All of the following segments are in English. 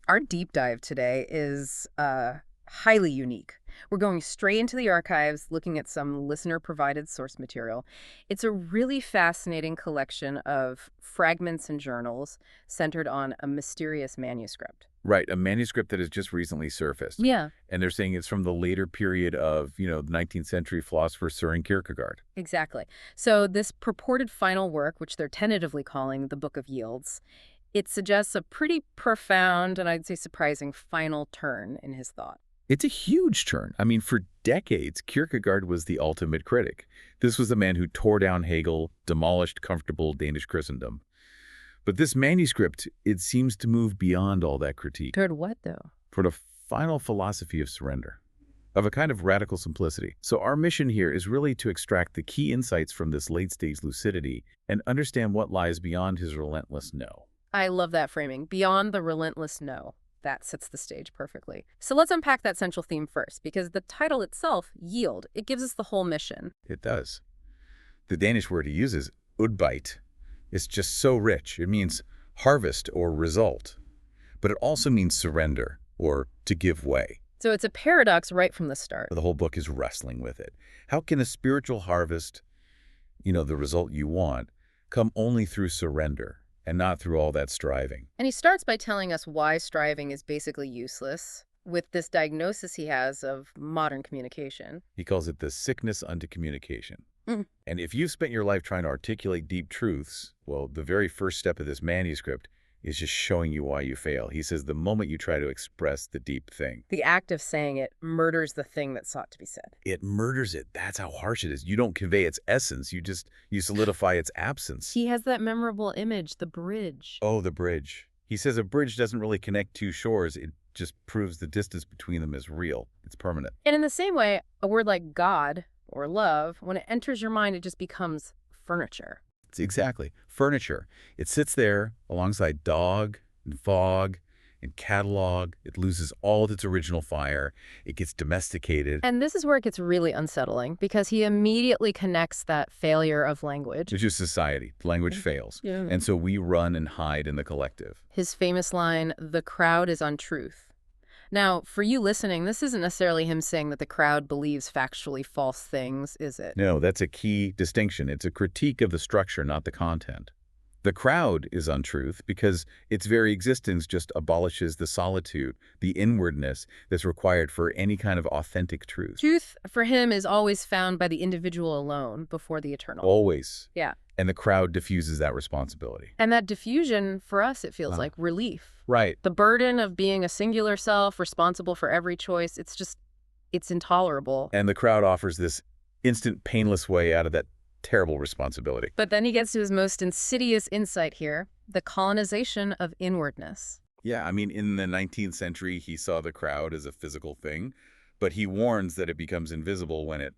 Our deep dive today is highly unique. We're going straight into the archives, looking at some listener-provided source material. It's a really fascinating collection of fragments and journals centered on a mysterious manuscript. Right, a manuscript that has just recently surfaced. Yeah, And they're saying it's from the later period of, the 19th century philosopher Søren Kierkegaard. exactly. So this purported final work, which they're tentatively calling the Book of Yields, it suggests a pretty profound and I'd say surprising final turn in his thought. It's a huge turn. I mean, for decades, Kierkegaard was the ultimate critic. This was the man who tore down Hegel, demolished comfortable Danish Christendom. But this manuscript, it seems to move beyond all that critique Toward what, though? toward a final philosophy of surrender, of a kind of radical simplicity. So our mission here is really to extract the key insights from this late-stage lucidity and understand what lies beyond his relentless no. I love that framing. Beyond the relentless no. That sets the stage perfectly. So let's unpack that central theme first, because the title itself, Yield, it gives us the whole mission. It does. The Danish word he uses, udbyte, is just so rich. It means harvest or result, but it also means surrender or to give way. So it's a paradox right from the start. The whole book is wrestling with it. How can a spiritual harvest, the result you want, come only through surrender and not through all that striving? And he starts by telling us why striving is basically useless, with this diagnosis he has of modern communication. He calls it the sickness unto communication. Mm. And if you've spent your life trying to articulate deep truths, well, the very first step of this manuscript is just showing you why you fail. He says the moment you try to express the deep thing, The act of saying it murders the thing that sought to be said. it murders it. That's how harsh it is. You don't convey its essence. You solidify its absence. He has that memorable image, the bridge. Oh, the bridge. He says a bridge doesn't really connect two shores. It just proves the distance between them is real. It's permanent. And in the same way, a word like God or love, when it enters your mind, it just becomes furniture. It's exactly. Furniture. It sits there alongside dog and fog and catalog. It loses all of its original fire. It gets domesticated. And this is where it gets really unsettling, because he immediately connects that failure of language. It's just society. Language fails. Yeah. And so we run and hide in the collective. His famous line, "The crowd is untruth." Now, for you listening, this isn't necessarily him saying that the crowd believes factually false things, is it? No, that's a key distinction. It's a critique of the structure, not the content. The crowd is untruth because its very existence just abolishes the solitude, the inwardness that's required for any kind of authentic truth. Truth, for him, is always found by the individual alone before the eternal. Always. Yeah. And the crowd diffuses that responsibility. And that diffusion, for us, it feels like relief. Right. The burden of being a singular self responsible for every choice, it's intolerable. And the crowd offers this instant, painless way out of that terrible responsibility. But then he gets to his most insidious insight here, the colonization of inwardness. Yeah, I mean, in the 19th century, he saw the crowd as a physical thing, but he warns that it becomes invisible when it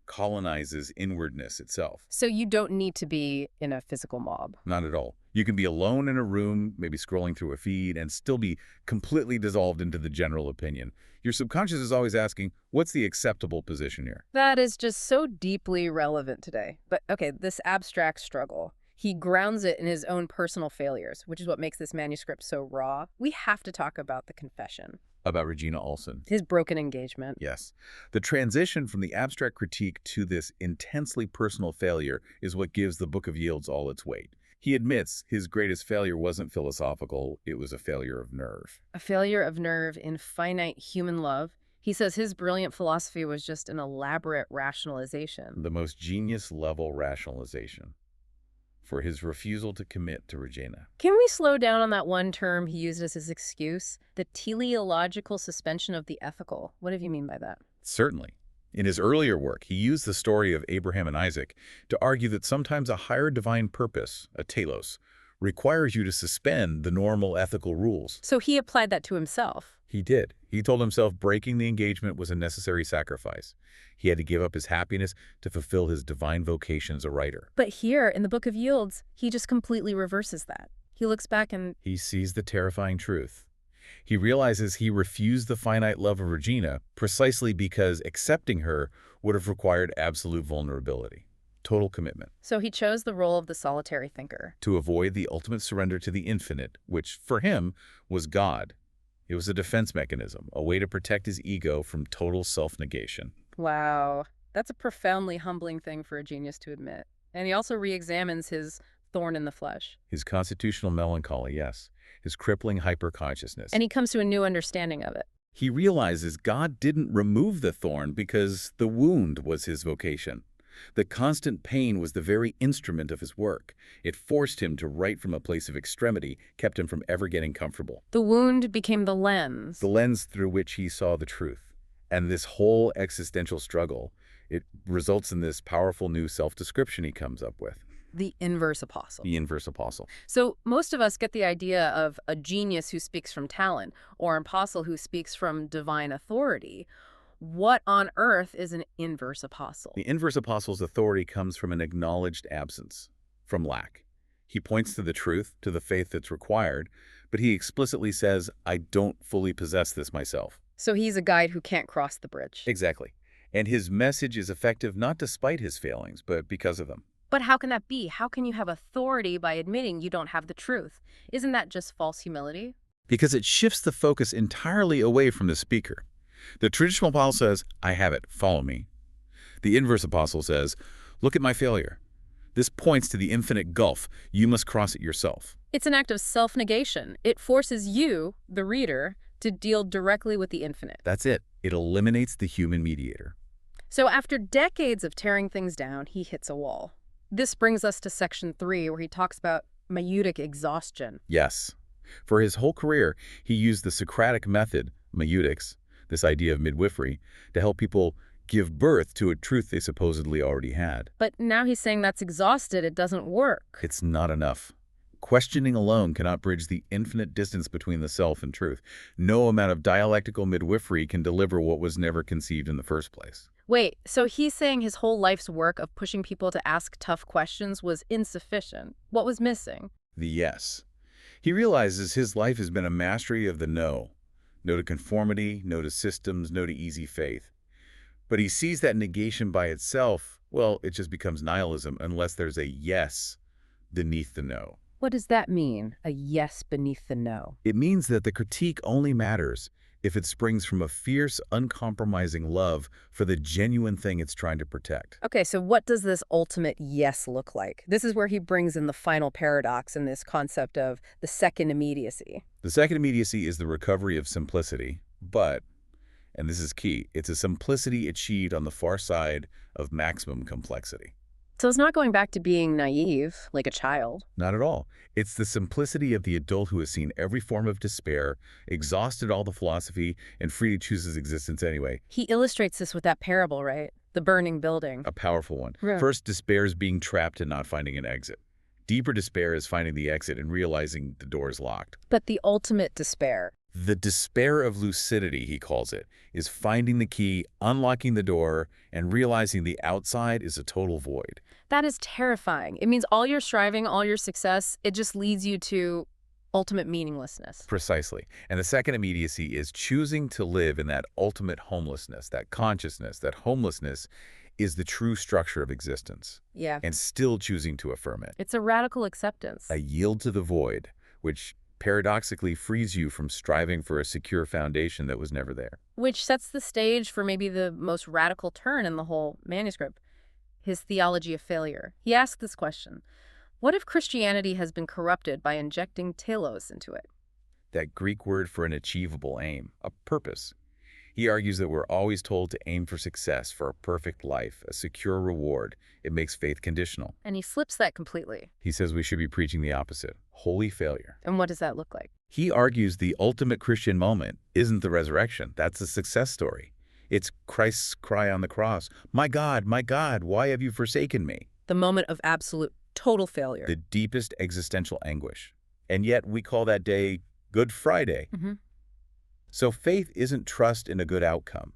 colonizes inwardness itself. So you don't need to be in a physical mob. Not at all. You can be alone in a room, maybe scrolling through a feed, and still be completely dissolved into the general opinion. Your subconscious is always asking, what's the acceptable position here? That is just so deeply relevant today. But okay, this abstract struggle, he grounds it in his own personal failures, which is what makes this manuscript so raw. We have to talk about the confession. About Regina Olsen. His broken engagement. Yes. The transition from the abstract critique to this intensely personal failure is what gives the Book of Yields all its weight. He admits his greatest failure wasn't philosophical, it was a failure of nerve. A failure of nerve in finite human love. He says his brilliant philosophy was just an elaborate rationalization. The most genius-level rationalization for his refusal to commit to Regina. Can we slow down on that one term he used as his excuse? The teleological suspension of the ethical. What do you mean by that? Certainly. In his earlier work, he used the story of Abraham and Isaac to argue that sometimes a higher divine purpose, a telos, requires you to suspend the normal ethical rules. So he applied that to himself. He did. He told himself breaking the engagement was a necessary sacrifice. He had to give up his happiness to fulfill his divine vocation as a writer. But here, in the Book of Yields, he just completely reverses that. He looks back and He sees the terrifying truth. He realizes he refused the finite love of Regina precisely because accepting her would have required absolute vulnerability. total commitment, So he chose the role of the solitary thinker. to avoid the ultimate surrender to the infinite, which, for him, was God. It was a defense mechanism, a way to protect his ego from total self-negation. Wow, that's a profoundly humbling thing for a genius to admit. And he also re-examines his thorn in the flesh. His constitutional melancholy, yes. His crippling hyperconsciousness. And he comes to a new understanding of it. He realizes God didn't remove the thorn because the wound was his vocation. The constant pain was the very instrument of his work. It forced him to write from a place of extremity, kept him from ever getting comfortable. The wound became the lens. The lens through which he saw the truth. And this whole existential struggle, it results in this powerful new self-description he comes up with. The inverse apostle. The inverse apostle. So most of us get the idea of a genius who speaks from talent or an apostle who speaks from divine authority. What on earth is an inverse apostle? The inverse apostle's authority comes from an acknowledged absence, from lack. He points to the truth, to the faith that's required, but he explicitly says, I don't fully possess this myself. So he's a guide who can't cross the bridge. Exactly. And his message is effective not despite his failings, but because of them. But how can that be? How can you have authority by admitting you don't have the truth? Isn't that just false humility? Because it shifts the focus entirely away from the speaker. The traditional apostle says, I have it, follow me. The inverse apostle says, look at my failure. This points to the infinite gulf. You must cross it yourself. It's an act of self-negation. It forces you, the reader, to deal directly with the infinite. That's it. It eliminates the human mediator. So after decades of tearing things down, he hits a wall. This brings us to section 3, where he talks about maieutic exhaustion. Yes. For his whole career, he used the Socratic method, maieutics, this idea of midwifery, to help people give birth to a truth they supposedly already had. But now he's saying that's exhausted. It doesn't work. It's not enough. Questioning alone cannot bridge the infinite distance between the self and truth. No amount of dialectical midwifery can deliver what was never conceived in the first place. Wait, so he's saying his whole life's work of pushing people to ask tough questions was insufficient. What was missing? The yes. He realizes his life has been a mastery of the no. No to conformity, no to systems, no to easy faith. But he sees that negation by itself, well, it just becomes nihilism unless there's a yes beneath the no. What does that mean, a yes beneath the no? It means that the critique only matters if it springs from a fierce, uncompromising love for the genuine thing it's trying to protect. Okay, so what does this ultimate yes look like? This is where he brings in the final paradox in this concept of the second immediacy. The second immediacy is the recovery of simplicity, but, and this is key, it's a simplicity achieved on the far side of maximum complexity. So it's not going back to being naive, like a child. Not at all. It's the simplicity of the adult who has seen every form of despair, exhausted all the philosophy, and free to choose his existence anyway. He illustrates this with that parable, right? The burning building. A powerful one. Right. First, despair is being trapped and not finding an exit. Deeper despair is finding the exit and realizing the door is locked. But the ultimate despair. The despair of lucidity, he calls it, is finding the key, unlocking the door, and realizing the outside is a total void. That is terrifying. It means all your striving, all your success, it just leads you to ultimate meaninglessness. Precisely. And the second immediacy is choosing to live in that ultimate homelessness, that consciousness, that homelessness is the true structure of existence. Yeah. And still choosing to affirm it. It's a radical acceptance. A yield to the void, which paradoxically frees you from striving for a secure foundation that was never there. Which sets the stage for maybe the most radical turn in the whole manuscript, his theology of failure. He asks this question: what if Christianity has been corrupted by injecting telos into it? That Greek word for an achievable aim, a purpose. He argues that we're always told to aim for success, for a perfect life, a secure reward. It makes faith conditional. And he flips that completely. He says we should be preaching the opposite, holy failure. And what does that look like? He argues the ultimate Christian moment isn't the resurrection. That's a success story. It's Christ's cry on the cross, my God, why have you forsaken me?" The moment of absolute, total failure. The deepest existential anguish. And yet we call that day Good Friday. Mm-hmm. So faith isn't trust in a good outcome.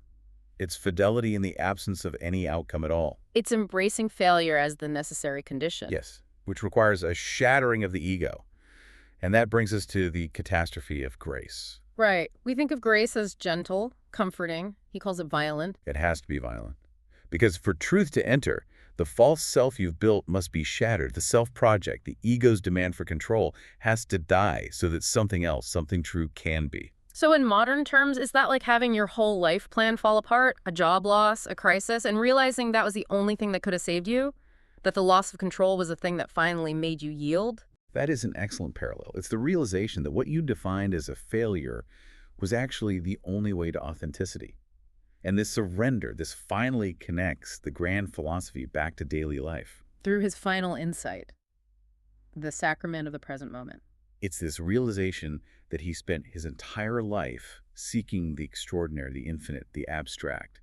It's fidelity in the absence of any outcome at all. It's embracing failure as the necessary condition. Yes, which requires a shattering of the ego. And that brings us to the catastrophe of grace. Right. We think of grace as gentle, comforting. He calls it violent. It has to be violent. Because for truth to enter, The false self you've built must be shattered. The self-project, the ego's demand for control, has to die so that something else, something true, can be. So in modern terms, is that like having your whole life plan fall apart, a job loss, a crisis, and realizing that was the only thing that could have saved you? That the loss of control was the thing that finally made you yield? That is an excellent parallel. It's the realization that what you defined as a failure was actually the only way to authenticity. And this surrender, this finally connects the grand philosophy back to daily life. Through his final insight, the sacrament of the present moment. It's this realization that he spent his entire life seeking the extraordinary, the infinite, the abstract,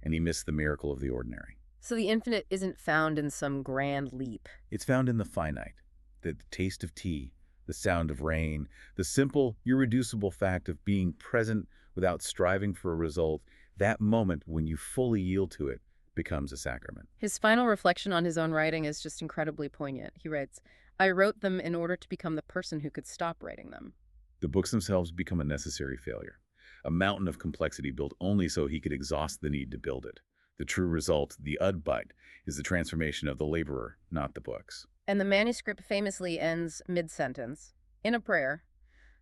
and he missed the miracle of the ordinary. So the infinite isn't found in some grand leap. It's found in the finite, the taste of tea, the sound of rain, the simple, irreducible fact of being present without striving for a result. That moment when you fully yield to it becomes a sacrament. His final reflection on his own writing is just incredibly poignant. He writes, "I wrote them in order to become the person who could stop writing them." The books themselves become a necessary failure, a mountain of complexity built only so he could exhaust the need to build it. The true result, the udbite, is the transformation of the laborer, not the books. And the manuscript famously ends mid-sentence, in a prayer.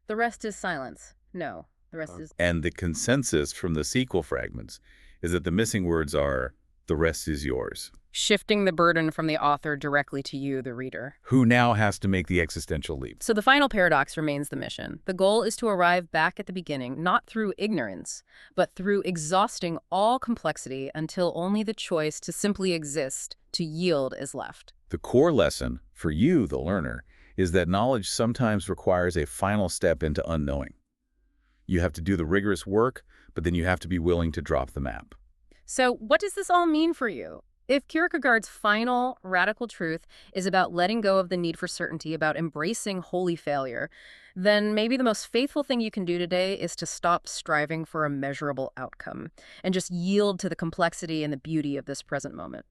The rest is silence. No, the rest is... And the consensus from the sequel fragments is that the missing words are, "The rest is yours." Shifting the burden from the author directly to you, the reader. Who now has to make the existential leap? So the final paradox remains the mission. The goal is to arrive back at the beginning, not through ignorance, but through exhausting all complexity until only the choice to simply exist, to yield, is left. The core lesson, for you, the learner, is that knowledge sometimes requires a final step into unknowing. You have to do the rigorous work, but then you have to be willing to drop the map. So what does this all mean for you? If Kierkegaard's final radical truth is about letting go of the need for certainty, about embracing holy failure, then maybe the most faithful thing you can do today is to stop striving for a measurable outcome and just yield to the complexity and the beauty of this present moment.